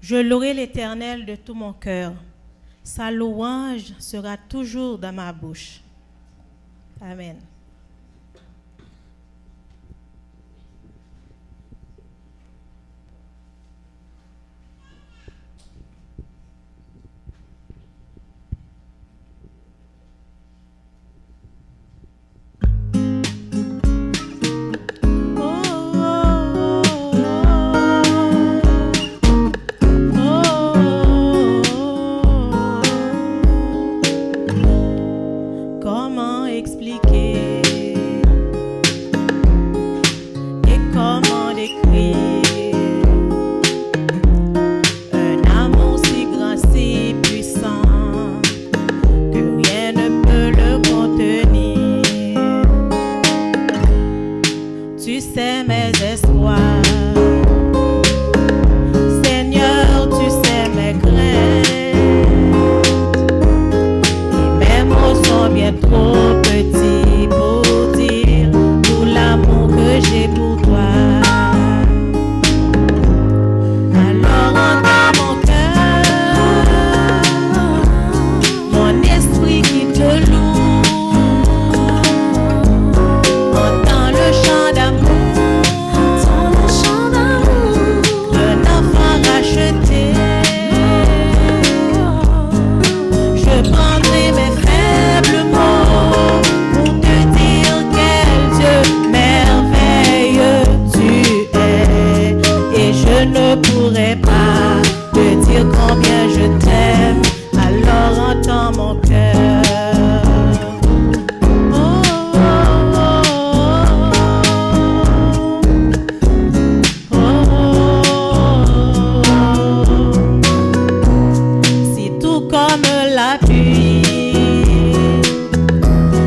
Je louerai l'Éternel de tout mon cœur. Sa louange sera toujours dans ma bouche. Amen. Comment expliquer et comment décrire un amour si grand, si puissant que rien ne peut le contenir? Tu sais mes espoirs, Seigneur, tu sais mes craintes, et mes mots sont bien trop petits pour dire tout l'amour que j'ai pour toi. Alors entends mon cœur, mon esprit qui te loue, entends le chant d'amour d'un enfant racheté. Je prendrai mes faibles mots pour te dire quel Dieu merveilleux tu es, et je ne pourrai pas te dire combien je t'aime. Alors entends mon cœur. Oh, oh, oh, oh, oh. Si tout comme la pluie,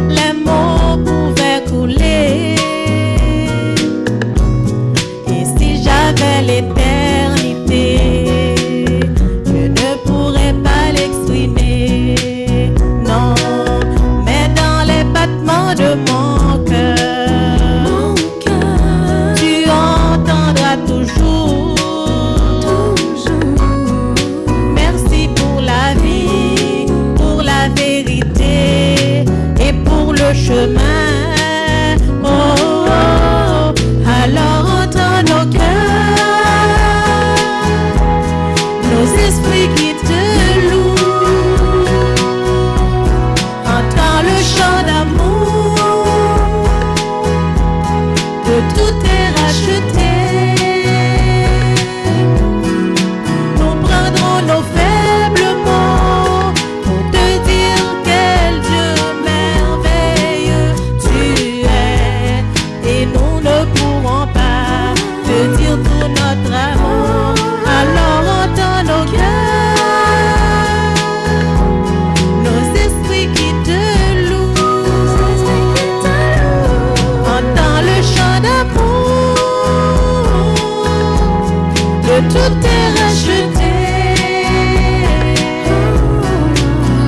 les mots pouvaient couler, et si j'avais l'éternité, je ne pourrais pas l'exprimer. Non, mais dans les battements de mon cœur, tu entendras toujours. Merci pour la vie, pour la vérité et pour le chemin. Oh, oh, oh. Alors entends nos cœurs, nos esprits qui te louent. Entends le chant d'amour, que tout est racheté. Nous prendrons nos faibles mots pour te dire quel Dieu merveilleux tu es, et nous ne pourrons pas te dire tout notre amour. Alors entends nos cœurs, nos esprits qui te louent. Entends le chant d'amour, que tout est racheté.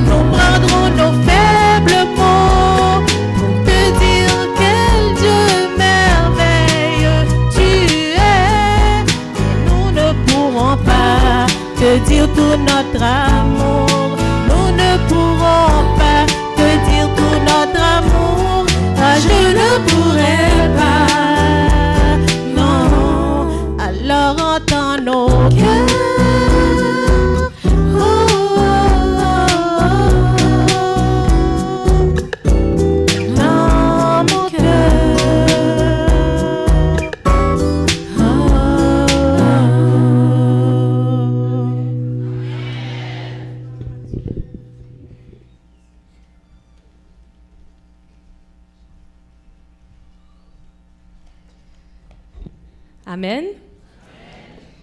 Nous prendrons nos faibles mots pour te dire quel Dieu merveilleux tu es, et nous ne pourrons pas te dire tout notre amour. Nous ne pourrons pas te dire tout notre amour. Ah, je ne pourrai pas, non. Alors entends nos cœurs. Oh, oh, oh. Dans mon cœur. Oh. Amen.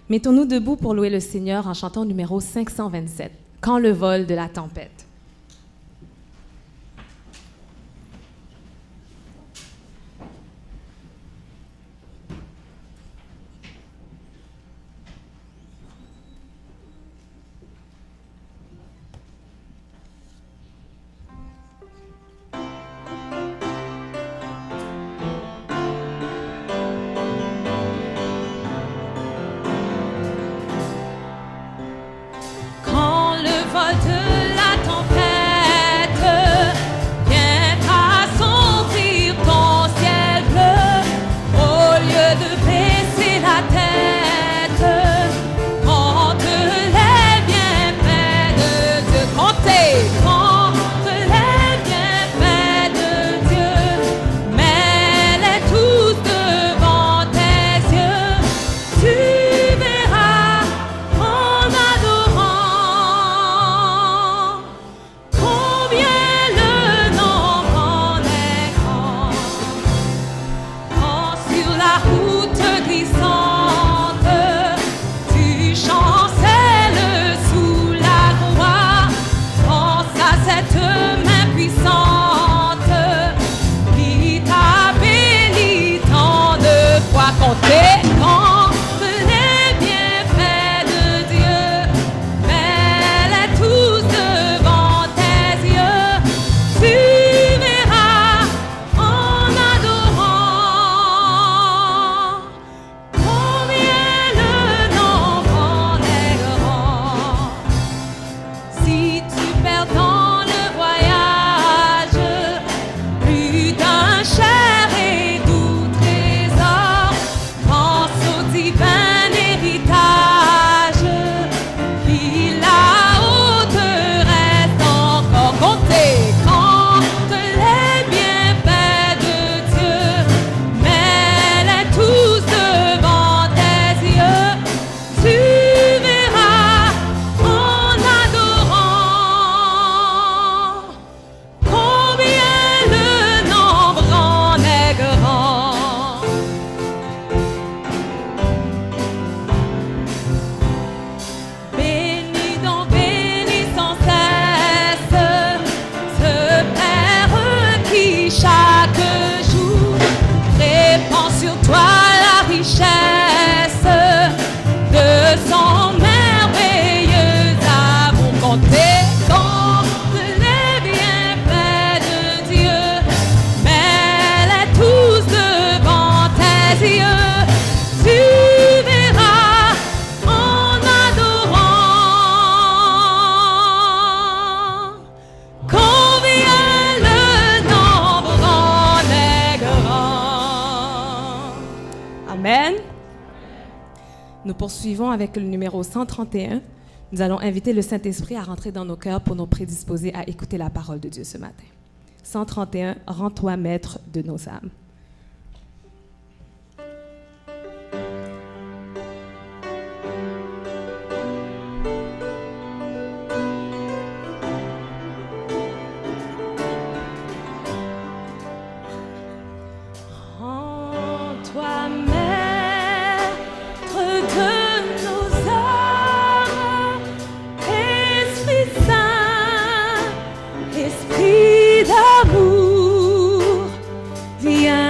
Mettons-nous debout pour louer le Seigneur en chantant numéro 527, « Quand le vol de la tempête ». compter quand les bienfaits de Dieu, mets-les tous devant tes yeux. Tu verras en adorant combien le nombre en est grand. Si tu perds dans le voyage plus d'un cher et doux trésor, pense au divin héritage qui là-haut te reste encore. Compter quand les bienfaits de Dieu, mets-les tous devant tes yeux. Tu verras en adorant combien le nombre en est grand. Bénis donc, bénis sans cesse ce Père qui chaque jour répand sur toi la richesse de son merveilleux amour. Compter donc les bienfaits de Dieu, mets-les tous devant tes yeux. Tu verras en adorant combien le nombre en est grand. Amen. Nous poursuivons avec le numéro 131. Nous allons inviter le Saint-Esprit à rentrer dans nos cœurs pour nous prédisposer à écouter la parole de Dieu ce matin. 131, rends-toi maître de nos âmes. Rends-toi maître de nos âmes, Esprit Saint, Esprit d'amour, viens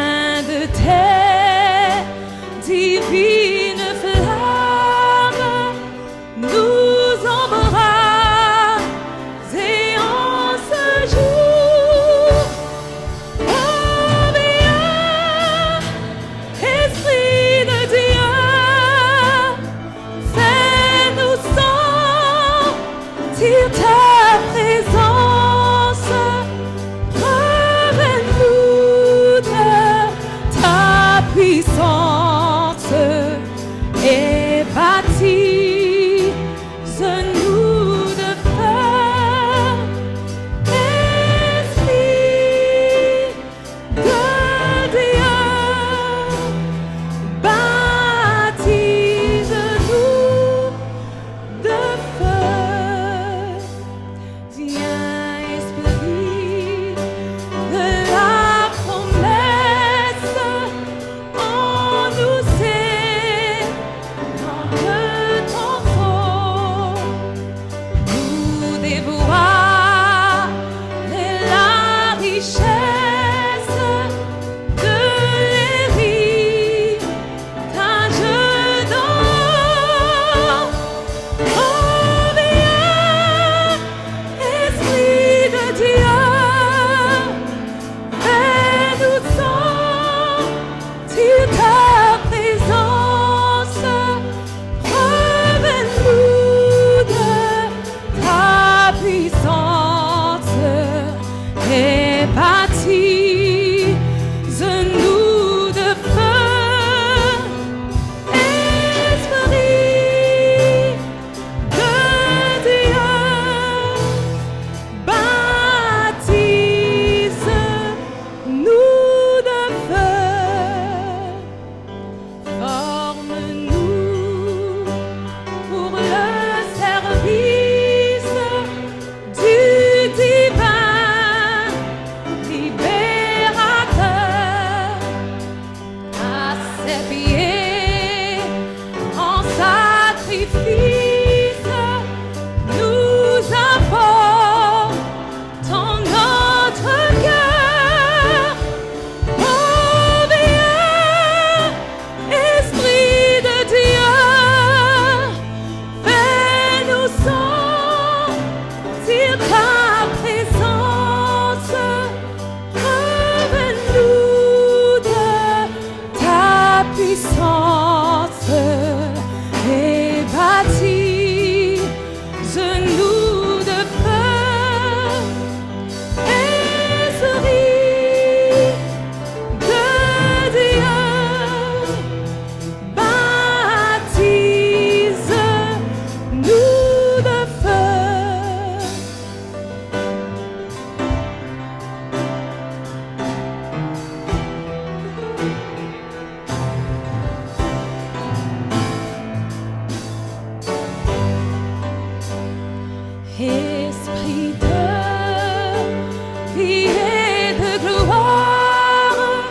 vie et de gloire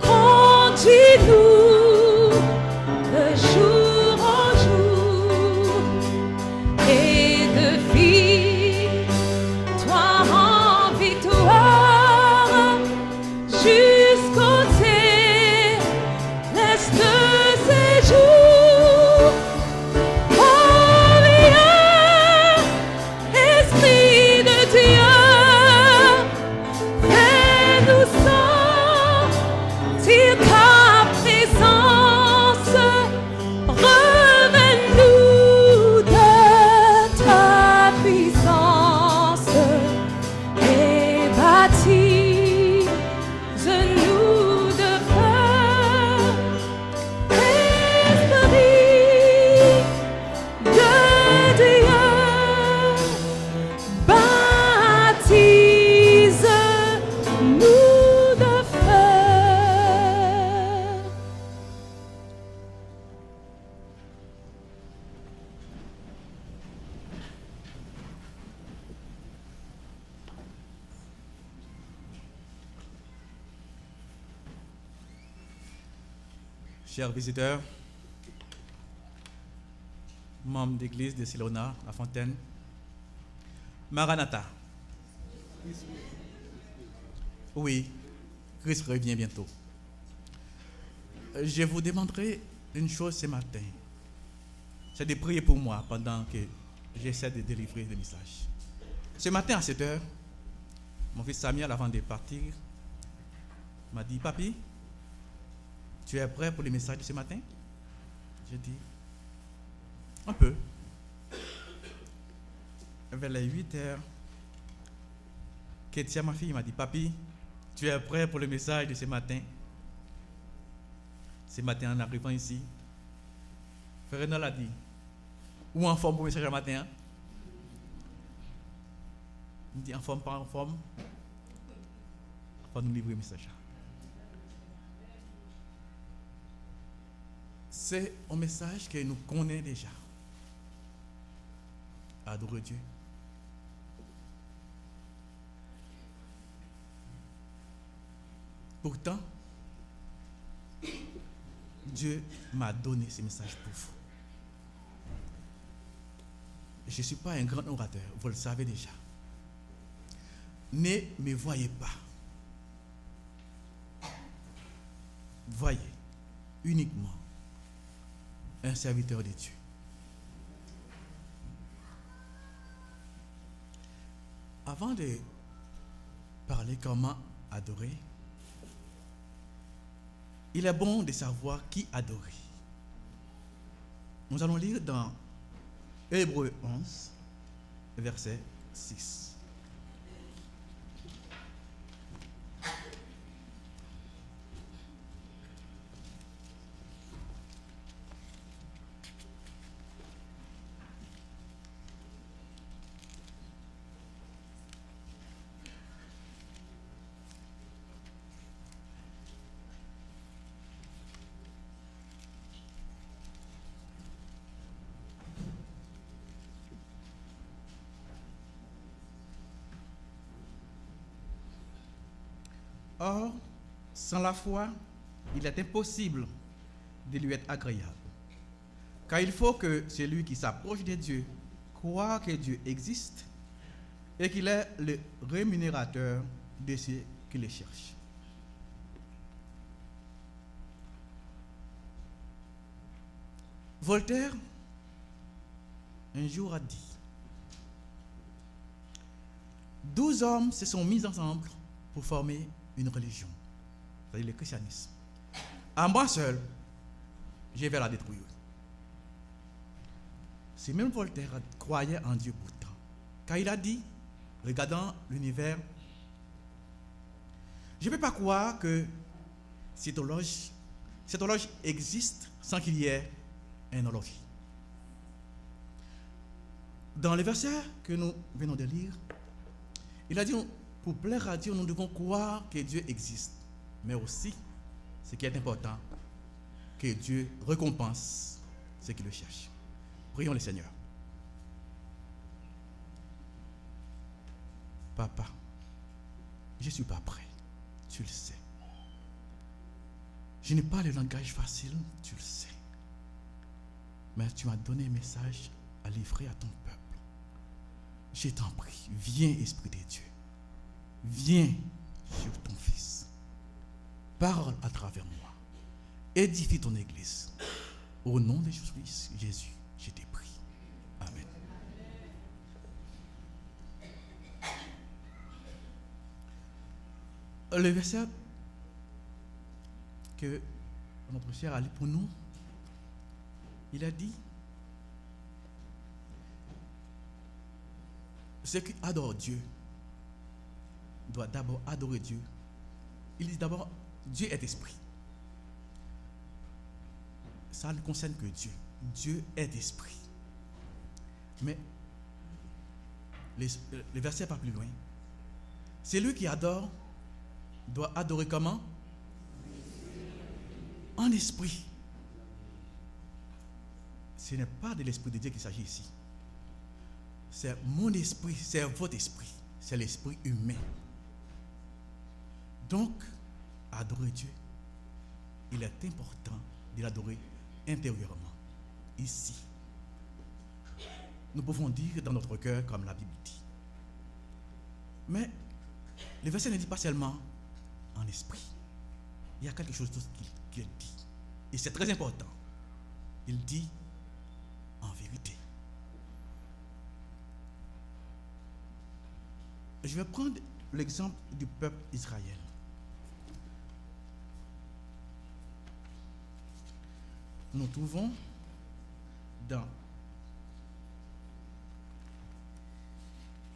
continue de jour en jour et de victoire en victoire jusqu'au céleste séjour. Oh, viens, Esprit de Dieu, fais-nous sentir ta présence, revêt-nous de ta puissance et baptise-nous de feu. Esprit de Dieu, baptise-nous de feu. Chers visiteurs, membres d'église de Silona, La Fontaine, Maranatha. Oui, Christ revient bientôt. Je vous demanderai une chose ce matin. C'est de prier pour moi pendant que j'essaie de délivrer le message. Ce matin à 7 h, mon fils Samuel, avant de partir, m'a dit: Papi, tu es prêt pour le message de ce matin? J'ai dit: un peu. Vers les 8 h, Kétia, ma fille, m'a dit: Papi, tu es prêt pour le message de ce matin? Ce matin, en arrivant ici, Frère Renal a dit: ou en forme pour le message ce matin? Il me dit: en forme, pas en forme. Il faut nous livrer le message. C'est un message que nous connaissons déjà. Adorer Dieu. Pourtant, Dieu m'a donné ce message pour vous. Je ne suis pas un grand orateur, vous le savez déjà. Ne me voyez pas. Voyez uniquement un serviteur de Dieu. Avant de parler comment adorer, il est bon de savoir qui adorer. Nous allons lire dans Hébreux 11, verset 6. Or, sans la foi, il est impossible de lui être agréable. Car il faut que celui qui s'approche de Dieu croit que Dieu existe et qu'il est le rémunérateur de ceux qui le cherchent. Voltaire, un jour, a dit: 12 hommes se sont mis ensemble pour former une religion, c'est-à-dire le christianisme. À moi seul, je vais la détruire. C'est même Voltaire croyait en Dieu pourtant, car il a dit, regardant l'univers, je ne peux pas croire que cette horloge existe sans qu'il y ait un horloger. Dans le verset que nous venons de lire, il a dit: pour plaire à Dieu, nous devons croire que Dieu existe. Mais aussi, ce qui est important, que Dieu récompense ceux qui le cherchent. Prions le Seigneur. Papa, je ne suis pas prêt, tu le sais. Je n'ai pas le langage facile, tu le sais. Mais tu m'as donné un message à livrer à ton peuple. Je t'en prie, viens, Esprit de Dieu. Viens sur ton Fils. Parle à travers moi. Édifie ton Église. Au nom de Jésus, je t'ai prie. Amen. Le verset que notre cher a lu pour nous, il a dit: ceux qui adorent Dieu doivent d'abord adorer Dieu. Il dit d'abord, Dieu est esprit. Ça ne concerne que Dieu. Dieu est esprit. Mais le verset pas plus loin. Celui qui adore doit adorer comment? En esprit. Ce n'est pas de l'esprit de Dieu qu'il s'agit ici. C'est mon esprit, c'est votre esprit, c'est l'esprit humain. Donc, adorer Dieu, il est important de l'adorer intérieurement, ici. Nous pouvons dire dans notre cœur comme la Bible dit. Mais le verset ne dit pas seulement en esprit. Il y a quelque chose d'autre qu'il dit. Et c'est très important. Il dit en vérité. Je vais prendre l'exemple du peuple Israël. Nous trouvons dans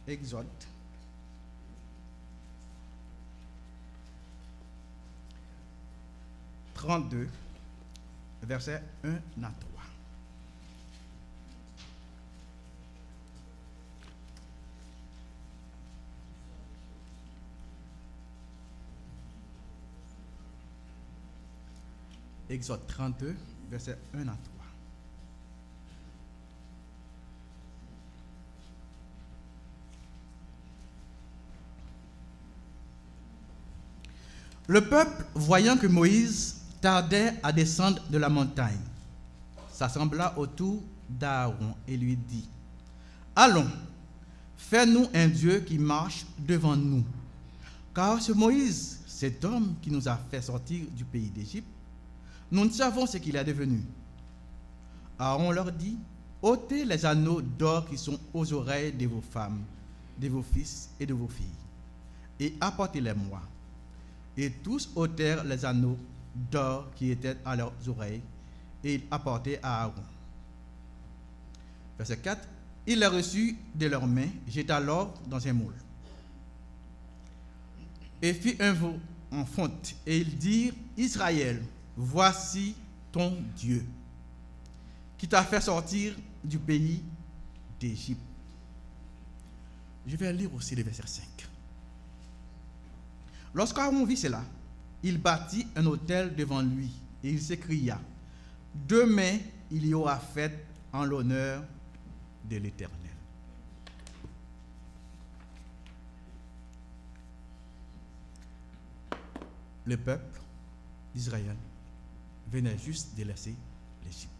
Exode 32, versets 1 à 3. Exode 32, versets 1 à 3. Le peuple, voyant que Moïse tardait à descendre de la montagne, s'assembla autour d'Aaron et lui dit: allons, fais-nous un Dieu qui marche devant nous. Car ce Moïse, cet homme qui nous a fait sortir du pays d'Égypte, nous ne savons ce qu'il est devenu. Aaron leur dit: ôtez les anneaux d'or qui sont aux oreilles de vos femmes, de vos fils et de vos filles, et apportez-les-moi. Et tous ôtèrent les anneaux d'or qui étaient à leurs oreilles, et ils apportèrent à Aaron. Verset 4. Il les reçut de leurs mains, jeta l'or dans un moule, et fit un veau en fonte. Et ils dirent: Israël, voici ton Dieu, qui t'a fait sortir du pays d'Égypte. Je vais lire aussi le verset 5. Lorsqu'Aaron vit cela, il bâtit un autel devant lui, et il s'écria: demain il y aura fête en l'honneur de l'Éternel. Le peuple d'Israël venait juste de laisser l'Égypte.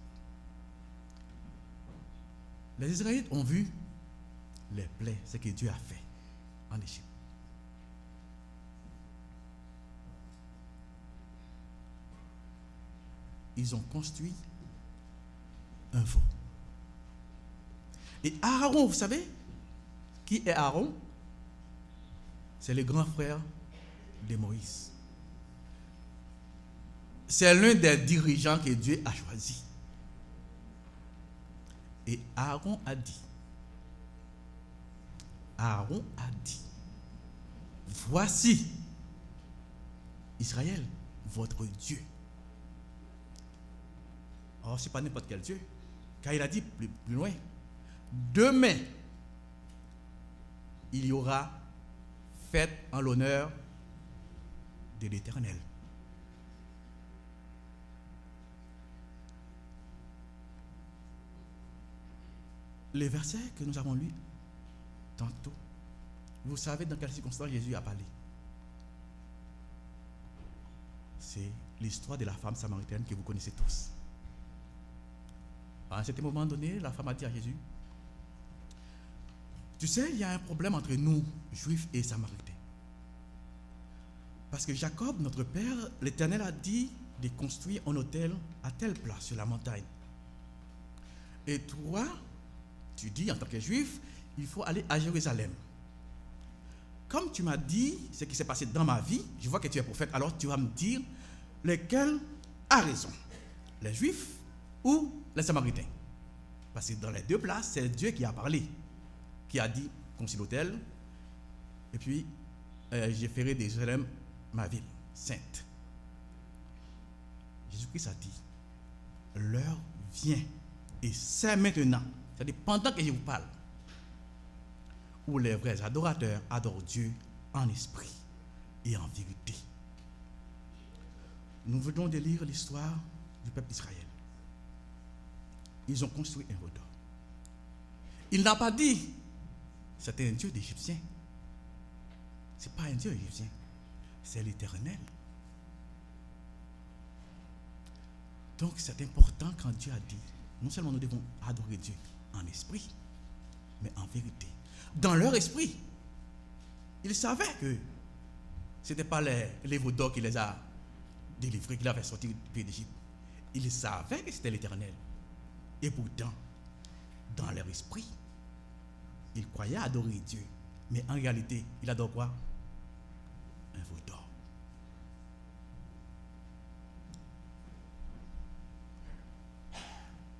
Les Israélites ont vu les plaies, ce que Dieu a fait en Égypte. Ils ont construit un veau. Et Aaron, vous savez qui est Aaron? C'est le grand frère de Moïse. C'est l'un des dirigeants que Dieu a choisi. Et Aaron a dit, voici Israël, votre Dieu. Or, ce n'est pas n'importe quel Dieu, car il a dit plus loin, demain, il y aura fête en l'honneur de l'Éternel. Les versets que nous avons lus tantôt Vous savez dans quelles circonstances Jésus a parlé? C'est l'histoire de la femme samaritaine que vous connaissez tous. À un certain moment donné, la femme a dit à Jésus, tu sais, il y a un problème entre nous, juifs et samaritains. Parce que Jacob, notre père, l'Éternel a dit de construire un autel à telle place sur la montagne. Et toi, tu dis en tant que juif, il faut aller à Jérusalem. Comme tu m'as dit ce qui s'est passé dans ma vie, je vois que tu es prophète, alors tu vas me dire lequel a raison, les juifs ou les samaritains. Parce que dans les deux places, c'est Dieu qui a parlé, qui a dit construire l'autel, et puis j'ai ferai de Jérusalem ma ville sainte. Jésus-Christ a dit, l'heure vient, et c'est maintenant, c'est-à-dire pendant que je vous parle, où les vrais adorateurs adorent Dieu en esprit et en vérité. Nous venons de lire l'histoire du peuple d'Israël. Ils ont construit un veau d'or. Il n'a pas dit, c'est un Dieu d'Égyptien. Ce n'est pas un Dieu égyptien, c'est l'Éternel. Donc c'est important quand Dieu a dit, non seulement nous devons adorer Dieu en esprit, mais en vérité. Dans leur esprit, ils savaient que ce n'était pas les veaux d'or qui les a délivrés, qui les avaient sortis du pays d'Égypte. Ils savaient que c'était l'Éternel. Et pourtant, dans leur esprit, ils croyaient adorer Dieu. Mais en réalité, ils adorent quoi? Un veau d'or.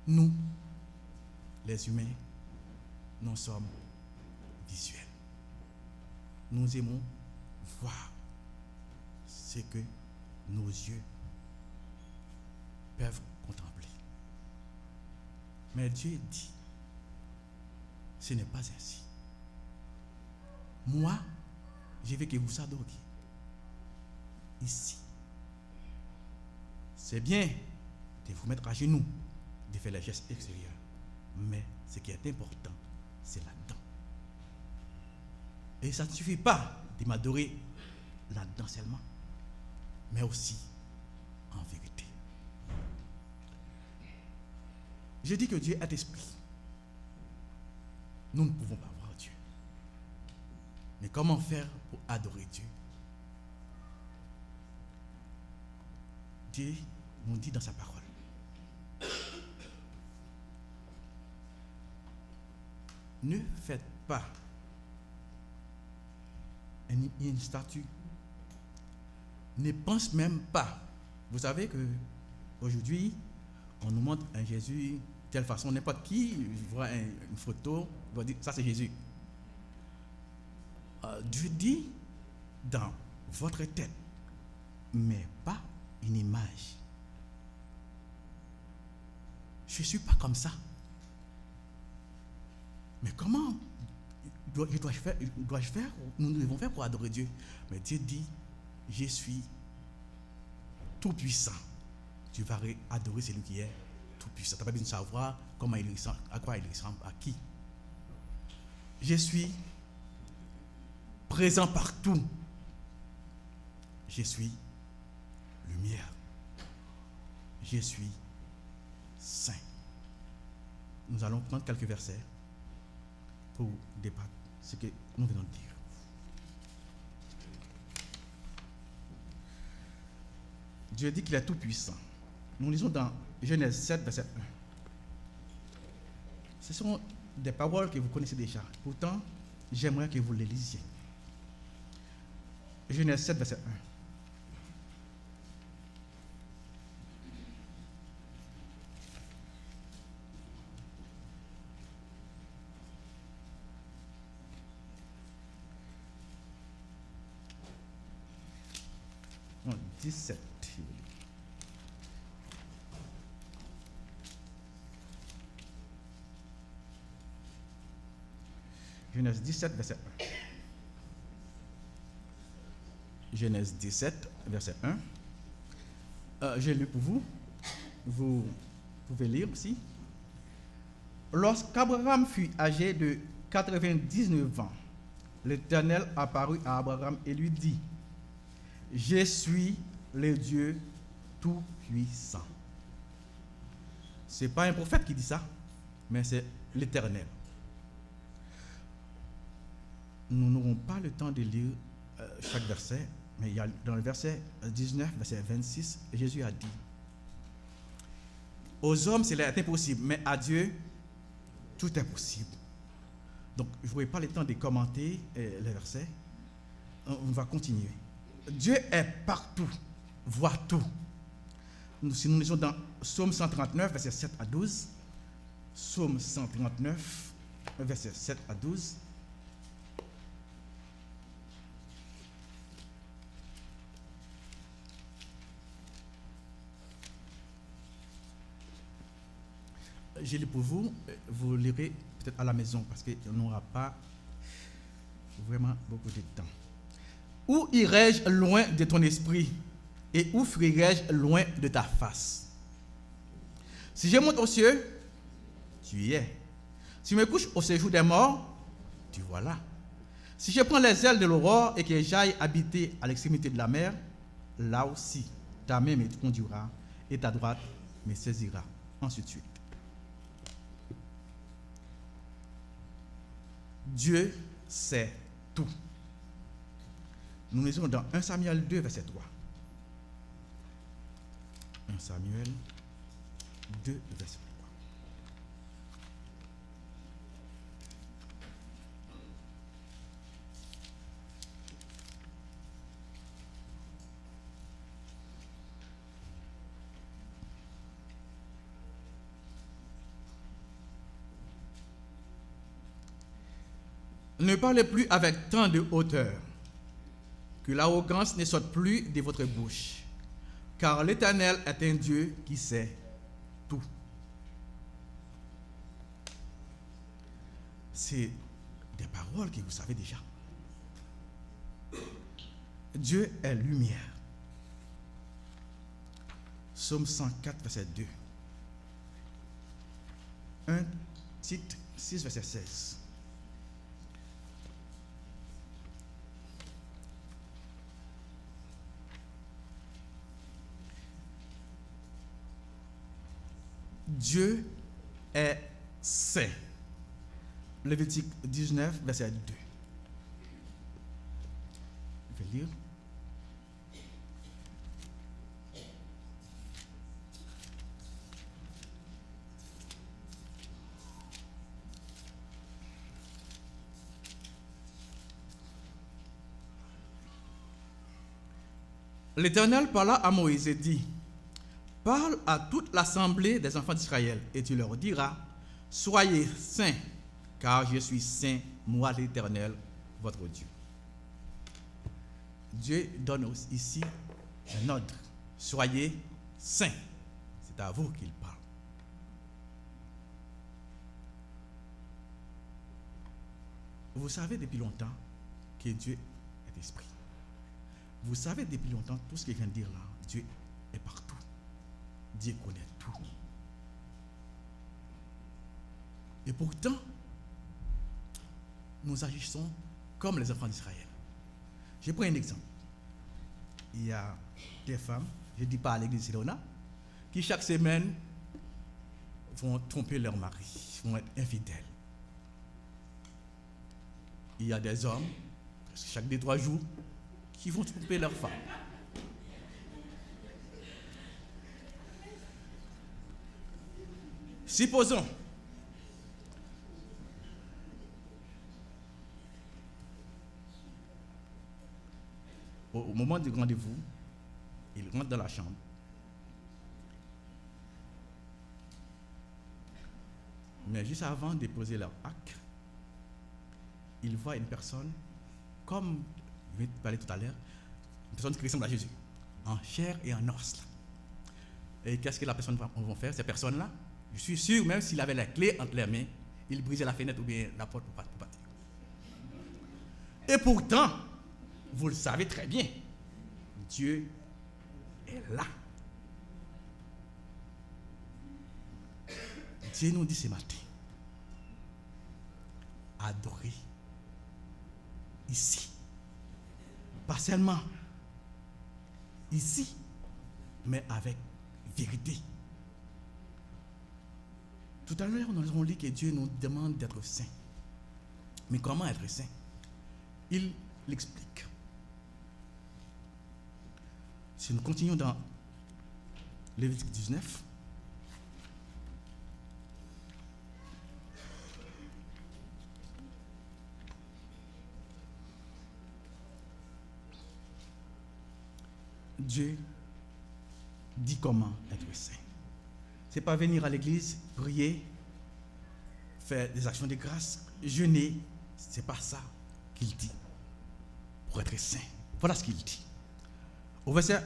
Nous, les humains, nous sommes visuels. Nous aimons voir ce que nos yeux peuvent contempler. Mais Dieu dit, ce n'est pas ainsi. Moi, je veux que vous adoriez ici. C'est bien de vous mettre à genoux, de faire les gestes extérieurs. Mais ce qui est important, c'est là-dedans. Et ça ne suffit pas de m'adorer là-dedans seulement, mais aussi en vérité. Je dis que Dieu est esprit. Nous ne pouvons pas voir Dieu. Mais comment faire pour adorer Dieu? Dieu nous dit dans sa parole. Ne faites pas une statue. Ne pense même pas. Vous savez que aujourd'hui, on nous montre un Jésus de telle façon. N'importe qui voit une photo, va dire ça c'est Jésus. Dieu dit dans votre tête, mais pas une image. Je ne suis pas comme ça. Mais comment dois-je faire, nous devons faire pour adorer Dieu? Mais Dieu dit, je suis tout puissant. Tu vas adorer celui qui est tout puissant. Tu n'as pas besoin de savoir comment il ressemble, à quoi il ressemble, à qui. Je suis présent partout. Je suis lumière. Je suis saint. Nous allons prendre quelques versets pour débattre ce que nous venons de dire. Dieu dit qu'il est tout puissant. Nous lisons dans Genèse 7, verset 1. Ce sont des paroles que vous connaissez déjà. Pourtant, j'aimerais que vous les lisiez. Genèse 7, verset 1. Non, 17. Genèse 17, verset 1. Genèse 17, verset 1. J'ai lu pour vous. Vous pouvez lire aussi. Lorsqu'Abraham fut âgé de 99 ans, l'Éternel apparut à Abraham et lui dit, je suis le Dieu tout-puissant. Ce n'est pas un prophète qui dit ça, mais c'est l'Éternel. Nous n'aurons pas le temps de lire chaque verset, mais il y a, dans le verset 19, verset 26, Jésus a dit, aux hommes, c'est impossible, mais à Dieu, tout est possible. Donc, je n'aurai pas le temps de commenter les versets. On va continuer. Dieu est partout, voit tout. Si nous lisons dans Psaume 139, verset 7 à 12, Psaume 139, verset 7 à 12, je lis pour vous, vous lirez peut-être à la maison parce qu'il n'aura pas vraiment beaucoup de temps. Où irai-je loin de ton esprit et où fuirai-je loin de ta face? Si je monte aux cieux, tu y es. Si je me couche au séjour des morts, tu vois là. Si je prends les ailes de l'aurore et que j'aille habiter à l'extrémité de la mer, là aussi, ta main me conduira et ta droite me saisira. Ainsi de suite. Dieu sait tout. Nous lisons dans 1 Samuel 2, verset 3. 1 Samuel 2, verset 3. Ne parlez plus avec tant de hauteur, que l'arrogance ne sorte plus de votre bouche, car l'Éternel est un Dieu qui sait tout. C'est des paroles que vous savez déjà. Dieu est lumière. Psaume 104, verset 2. 1 Tite 6, verset 16. Dieu est saint. Lévitique 19, verset 2. Je vais lire. L'Éternel parla à Moïse et dit, parle à toute l'assemblée des enfants d'Israël et tu leur diras, soyez saints, car je suis saint, moi l'Éternel, votre Dieu. Dieu donne ici un ordre, soyez saints. C'est à vous qu'il parle. Vous savez depuis longtemps que Dieu est esprit. Vous savez depuis longtemps tout ce qu'il vient de dire là, Dieu est partout. Dieu connaît tout. Et pourtant, nous agissons comme les enfants d'Israël. Je prends un exemple. Il y a des femmes, je ne dis pas à l'église Silona, qui chaque semaine vont tromper leur mari, vont être infidèles. Il y a des hommes, chaque 2-3 jours, qui vont tromper leur femme. Supposons, au moment du rendez-vous, ils rentrent dans la chambre. Mais juste avant de poser leur acte, ils voient une personne, comme je vais te parler tout à l'heure, une personne qui ressemble à Jésus, en chair et en os. Et qu'est-ce que la personne va faire, ces personnes-là? Je suis sûr, même s'il avait la clé entre les mains, il brisait la fenêtre ou bien la porte pour partir. Et pourtant, vous le savez très bien, Dieu est là. Dieu nous dit ce matin, adorez ici. Pas seulement ici, mais avec vérité. Tout à l'heure, nous avons dit que Dieu nous demande d'être saints. Mais comment être saint? Il l'explique. Si nous continuons dans Lévitique 19, Dieu dit comment être saint. Ce n'est pas venir à l'église, prier, faire des actions de grâce, jeûner. Ce n'est pas ça qu'il dit pour être saint. Voilà ce qu'il dit. Au verset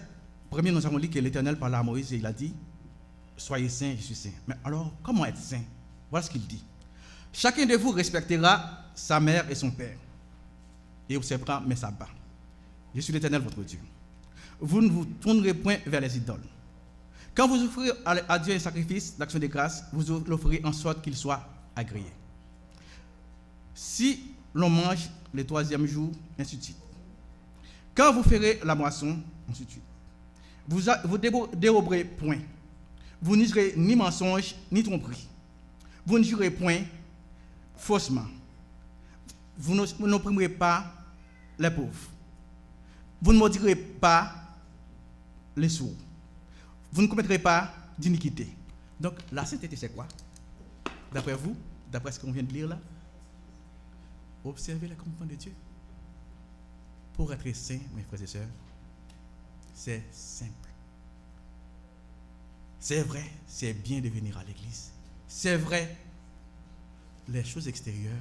1er, nous avons lu que l'Éternel parlait à Moïse et il a dit « Soyez saints, je suis saint ». Mais alors, comment être saint? Voilà ce qu'il dit. « Chacun de vous respectera sa mère et son père et observera mes sabbats. Je suis l'Éternel, votre Dieu. Vous ne vous tournerez point vers les idoles. Quand vous offrez à Dieu un sacrifice d'action de grâce, vous l'offrez en sorte qu'il soit agréé. Si l'on mange le 3e jour, ainsi de suite. Quand vous ferez la moisson, ainsi de suite. Vous déroberez point. Vous n'userez ni mensonge, ni tromperie. Vous ne jurez point faussement. Vous n'opprimerez pas les pauvres. Vous ne maudirez pas les sourds. Vous ne commettrez pas d'iniquité. Donc, la sainteté, c'est quoi? D'après vous, d'après ce qu'on vient de lire là, observez les commandements de Dieu. Pour être saint, mes frères et sœurs, c'est simple. C'est vrai, c'est bien de venir à l'église. C'est vrai, les choses extérieures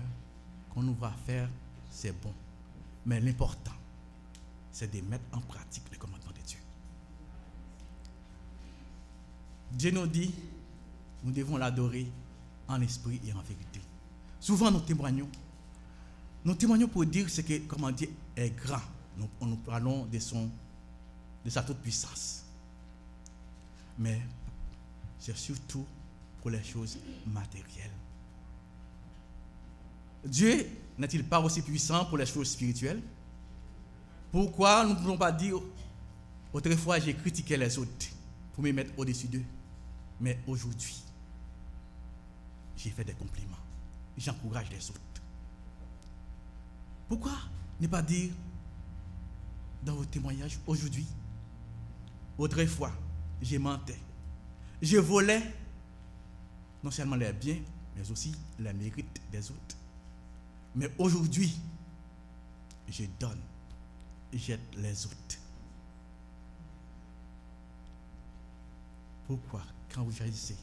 qu'on nous va faire, c'est bon. Mais l'important, c'est de mettre en pratique les commandements de Dieu. Dieu nous dit, nous devons l'adorer en esprit et en vérité. Souvent, nous témoignons pour dire ce que, comment Dieu est grand. Nous parlons de sa toute puissance. Mais c'est surtout pour les choses matérielles. Dieu n'est-il pas aussi puissant pour les choses spirituelles? Pourquoi nous ne pouvons pas dire, autrefois j'ai critiqué les autres pour me mettre au-dessus d'eux, mais aujourd'hui, j'ai fait des compliments, j'encourage les autres. Pourquoi ne pas dire dans vos témoignages aujourd'hui, autrefois, j'ai menti, je volais non seulement les biens, mais aussi les mérites des autres. Mais aujourd'hui, je donne, j'aide les autres. Pourquoi, quand vous agissez,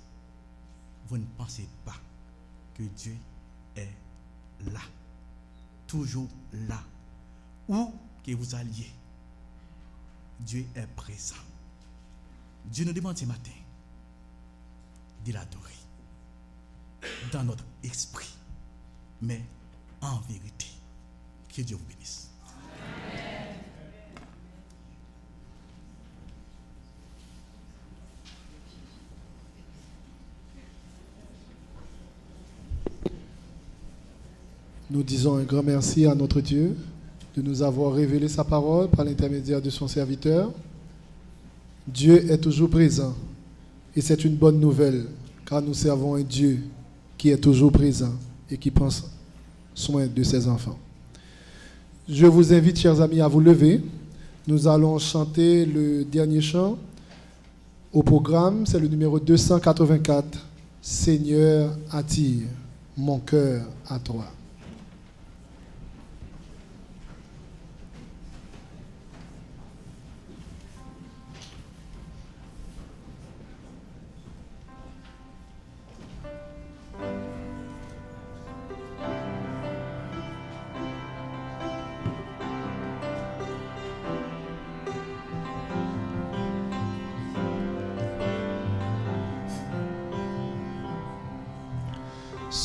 vous ne pensez pas que Dieu est là, toujours là, où que vous alliez, Dieu est présent. Dieu nous demande ce matin de l'adorer dans notre esprit, mais en vérité. Que Dieu vous bénisse. Amen. Nous disons un grand merci à notre Dieu de nous avoir révélé sa parole par l'intermédiaire de son serviteur. Dieu est toujours présent et c'est une bonne nouvelle car nous servons un Dieu qui est toujours présent et qui prend soin de ses enfants. Je vous invite, chers amis, à vous lever. Nous allons chanter le dernier chant au programme, c'est le numéro 284. Seigneur, attire mon cœur à toi.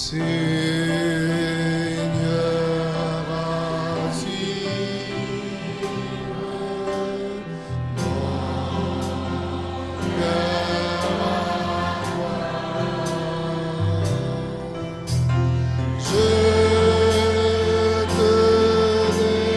Je te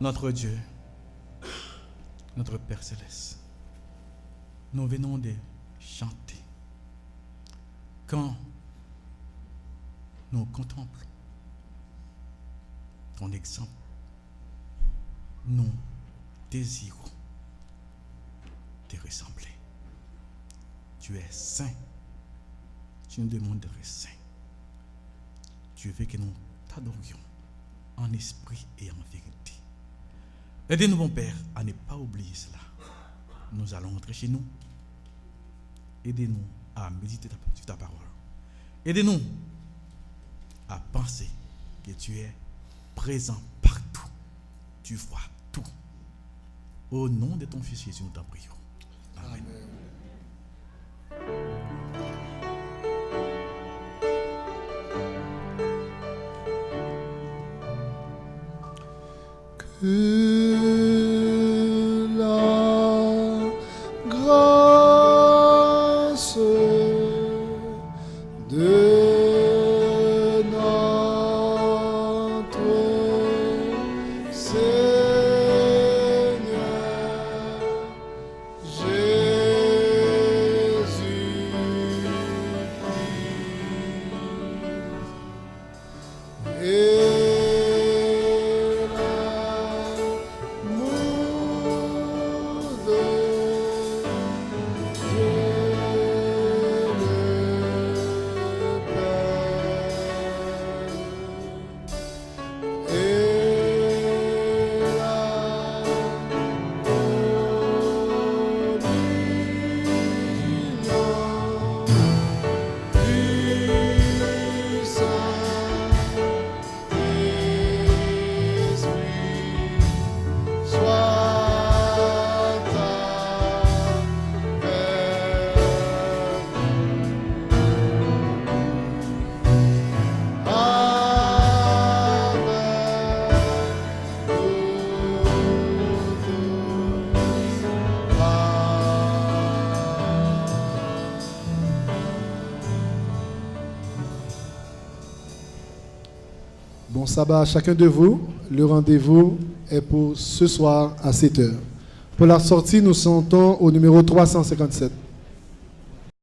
Notre Dieu, notre Père Céleste, nous venons de chanter. Quand nous contemplons ton exemple, nous désirons te ressembler. Tu es saint. Tu nous demandes d'être saint. Tu veux que nous t'adorions en esprit et en vérité. Aidez-nous, mon Père, à ne pas oublier cela. Nous allons entrer chez nous. Aidez-nous à méditer sur ta parole. Aidez-nous à penser que tu es présent partout. Tu vois tout. Au nom de ton Fils Jésus, nous t'en prions. Amen. Que la grâce de notre Seigneur Jésus-Christ et Bon sabbat à chacun de vous. Le rendez-vous est pour ce soir à 7h. Pour la sortie, nous sentons au numéro 357.